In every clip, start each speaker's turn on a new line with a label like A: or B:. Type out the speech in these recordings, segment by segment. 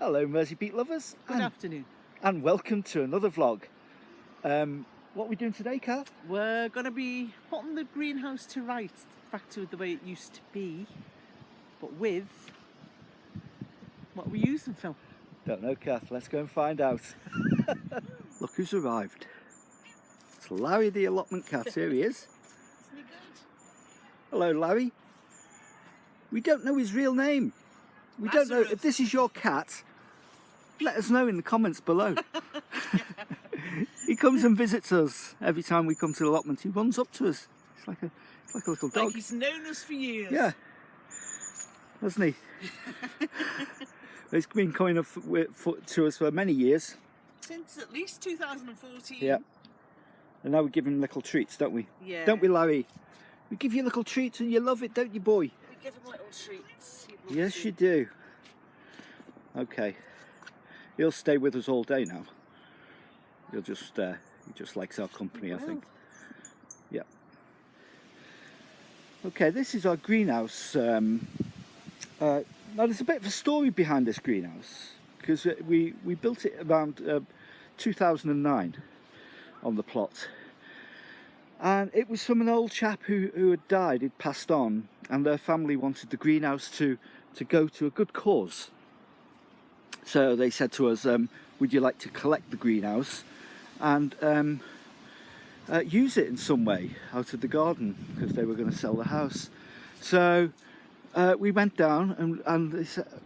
A: Hello Mersey Beet lovers.
B: Good afternoon.
A: And welcome to another vlog. What are we doing today, Kath?
B: We're going to be putting the greenhouse to rights, back to the way it used to be, but with what are we using, Phil?
A: Don't know, Kath. Let's go and find out. Look who's arrived. It's Larry the allotment cat. Here he is.
B: Isn't he good?
A: Hello, Larry. We don't know his real name. We don't know. If this is your cat, let us know in the comments below. He comes and visits us every time we come to the allotment. He runs up to us. It's like a little dog.
B: Like he's known us for years.
A: Yeah, hasn't he? He's been coming up to us for many years.
B: Since at least 2014.
A: Yeah. And now we give him little treats, don't we?
B: Yeah.
A: Don't we, Larry? We give you little treats and you love it, don't you, boy?
B: We give him little treats.
A: Yes, you do. Okay. He'll stay with us all day now. He just likes our company, I think. Yeah. Okay, this is our greenhouse. Now there's a bit of a story behind this greenhouse, because we built it around 2009 on the plot, and it was from an old chap who had died. He'd passed on, and their family wanted the greenhouse to go to a good cause. So they said to us, would you like to collect the greenhouse and use it in some way out of the garden, because they were going to sell the house. So we went down and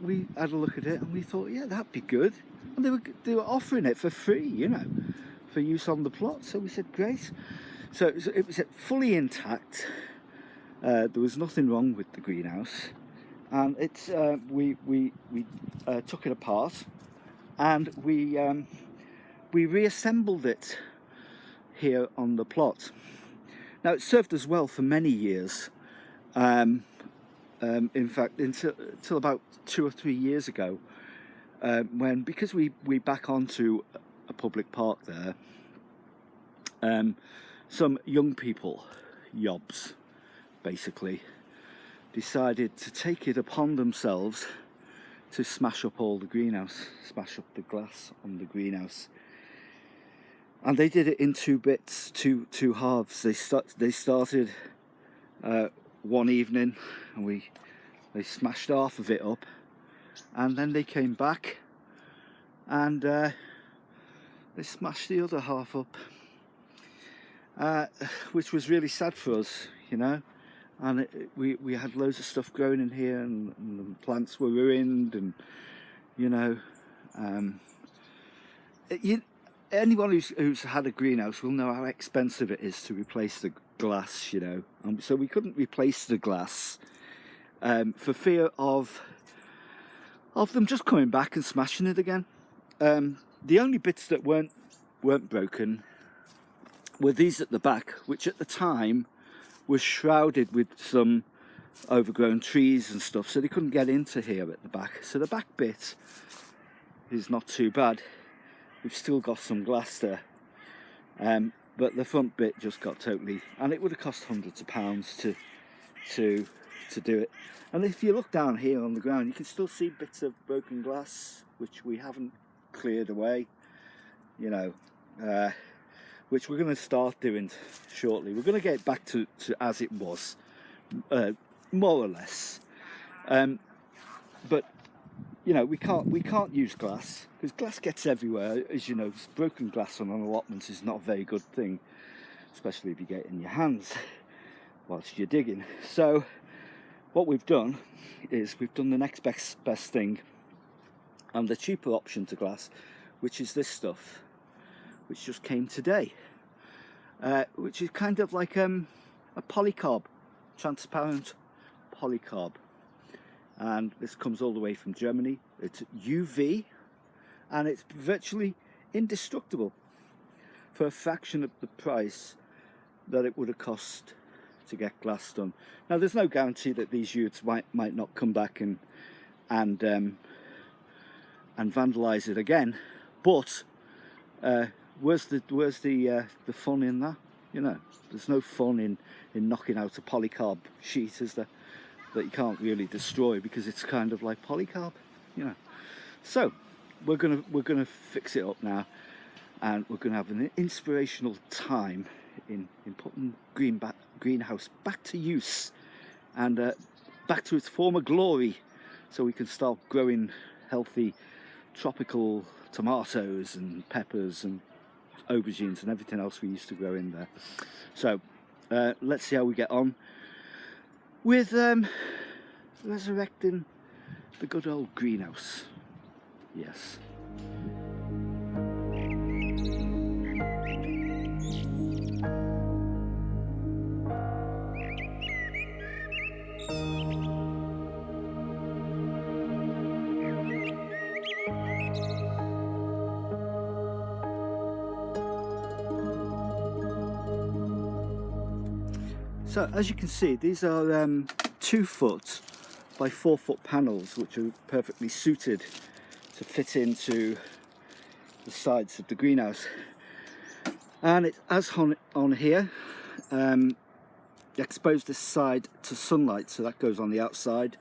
A: we had a look at it, and we thought, yeah, that'd be good. And they were offering it for free, you know, for use on the plot. So we said, great. So it was fully intact. There was nothing wrong with the greenhouse, and it's we took it apart, and we reassembled it here on the plot. Now it served us well for many years. In fact, until about 2 or 3 years ago, because we back onto a public park there, some young people, yobs, basically, decided to take it upon themselves to smash up all the greenhouse, smash up the glass on the greenhouse. And they did it in two bits, two halves. They started one evening, and they smashed half of it up, and then they came back and they smashed the other half up, which was really sad for us, you know. And we had loads of stuff growing in here, and the plants were ruined, and you know, anyone who's had a greenhouse will know how expensive it is to replace the glass, you know. So we couldn't replace the glass for fear of them just coming back and smashing it again. The only bits that weren't broken were these at the back, which at the time was shrouded with some overgrown trees and stuff, so they couldn't get into here at the back. So the back bit is not too bad. We've still got some glass there, but the front bit just got totally, and it would have cost hundreds of pounds to do it. And if you look down here on the ground, you can still see bits of broken glass which we haven't cleared away, you know, which we're going to start doing shortly. We're going to get back to as it was, more or less, but you know, we can't use glass, because glass gets everywhere, as you know. Broken glass on an allotment is not a very good thing, especially if you get it in your hands whilst you're digging. So what we've done is we've done the next best thing, and the cheaper option to glass, which is this stuff, which just came today, which is kind of like a polycarb, transparent polycarb. And this comes all the way from Germany. It's UV, and it's virtually indestructible for a fraction of the price that it would have cost to get glass done. Now there's no guarantee that these youths might not come back and vandalise it again, but where's the fun in that? You know, there's no fun in knocking out a polycarb sheet, is there, that you can't really destroy, because it's kind of like polycarb, you know. So we're gonna fix it up now, and we're gonna have an inspirational time in putting greenhouse back to use and back to its former glory, so we can start growing healthy tropical tomatoes and peppers and aubergines and everything else we used to grow in there. So let's see how we get on with resurrecting the good old greenhouse. Yes. So as you can see, these are 2 foot by 4 foot panels, which are perfectly suited to fit into the sides of the greenhouse. And it, as on here, expose this side to sunlight, so that goes on the outside,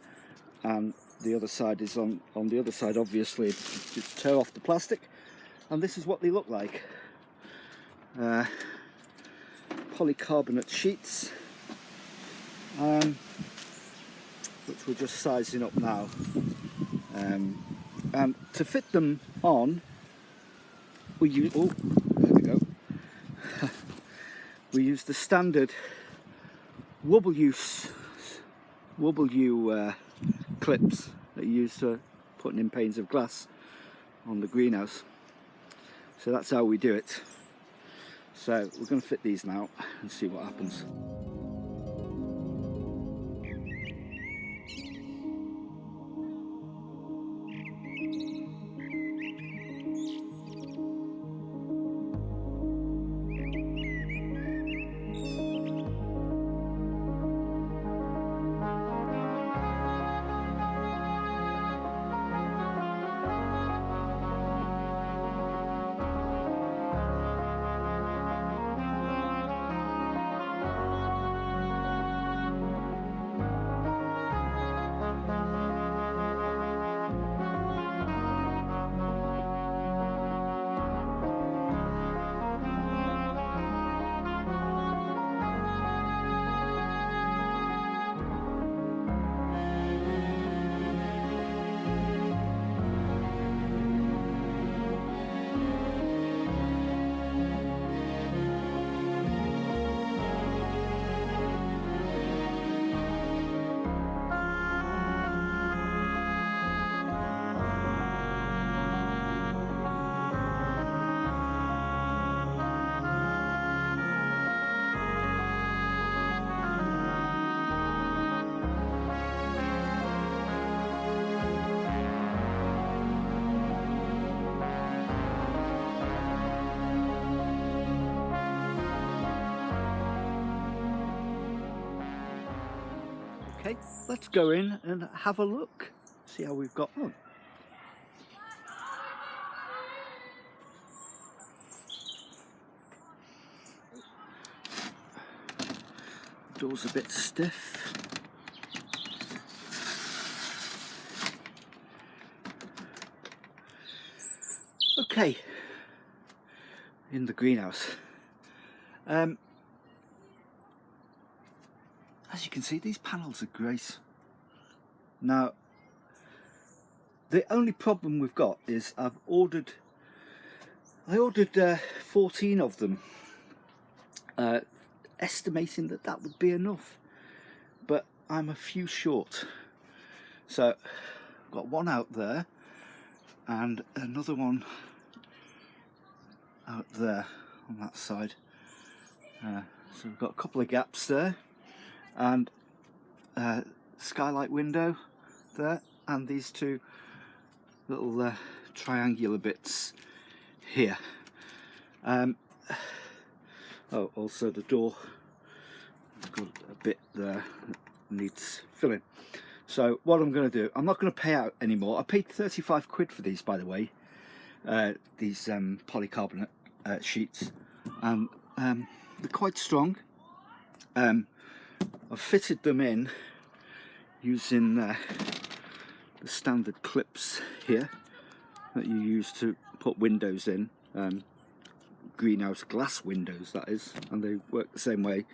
A: and the other side is on the other side. Obviously, just tear off the plastic, and this is what they look like. Polycarbonate sheets, which we're just sizing up now. And to fit them on, we use, oh, there we go. We use the standard W clips that you use for putting in panes of glass on the greenhouse. So that's how we do it. So we're going to fit these now and see what happens. Okay, let's go in and have a look, see how we've got on. Door's a bit stiff. Okay, in the greenhouse. As you can see, these panels are great. Now, the only problem we've got is I ordered 14 of them, estimating that would be enough, but I'm a few short. So I've got one out there and another one out there on that side. So we've got a couple of gaps there, and skylight window there, and these 2 little triangular bits here. Oh, also the door, I've got a bit there that needs filling. So what I'm going to do, I'm not going to pay out anymore. I paid 35 quid for these, by the way, these polycarbonate sheets, and they're quite strong. I've fitted them in using the standard clips here that you use to put windows in, greenhouse glass windows that is, and they work the same way.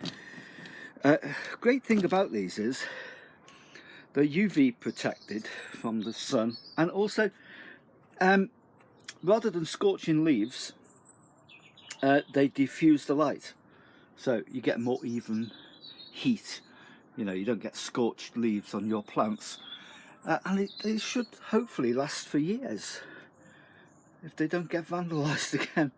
A: Great thing about these is they're UV protected from the sun, and also rather than scorching leaves, they diffuse the light, so you get more even heat. You know, you don't get scorched leaves on your plants, and they should hopefully last for years if they don't get vandalised again.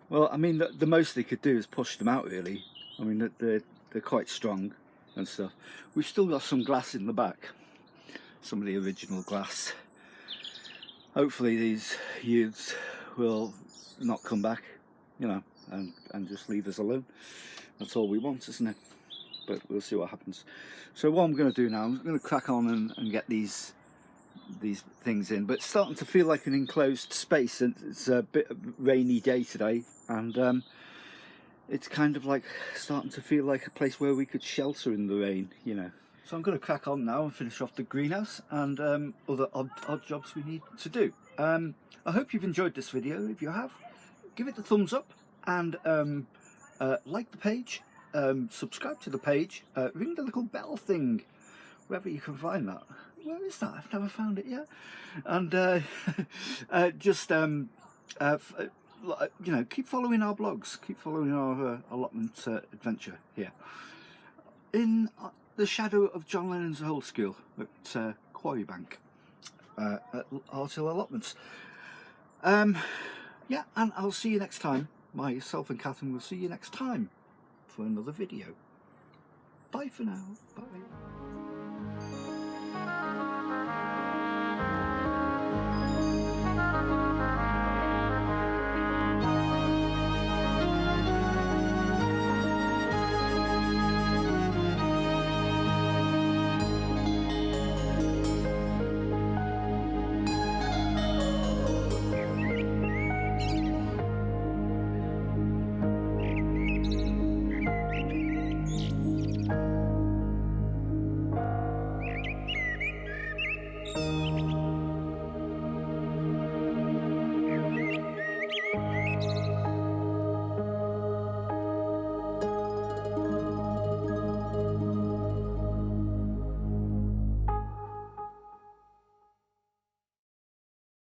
A: Well, I mean, the most they could do is push them out, really. I mean, they're quite strong and stuff. We've still got some glass in the back, some of the original glass. Hopefully these youths will not come back, you know, and just leave us alone. That's all we want, isn't it? But we'll see what happens. So what I'm going to do now, I'm going to crack on and get these things in, but it's starting to feel like an enclosed space, and it's a bit of a rainy day today, and it's kind of like starting to feel like a place where we could shelter in the rain, you know. So I'm going to crack on now and finish off the greenhouse and other odd jobs we need to do. I hope you've enjoyed this video. If you have, give it a thumbs up and like the page, subscribe to the page, ring the little bell thing, wherever you can find that. Where is that? I've never found it yet. And just you know, keep following our blogs, keep following our allotment adventure here in the shadow of John Lennon's old school at Quarry Bank at Artill Allotments. Yeah, and I'll see you next time. Myself and Catherine will see you next time for another video. Bye for now. Bye.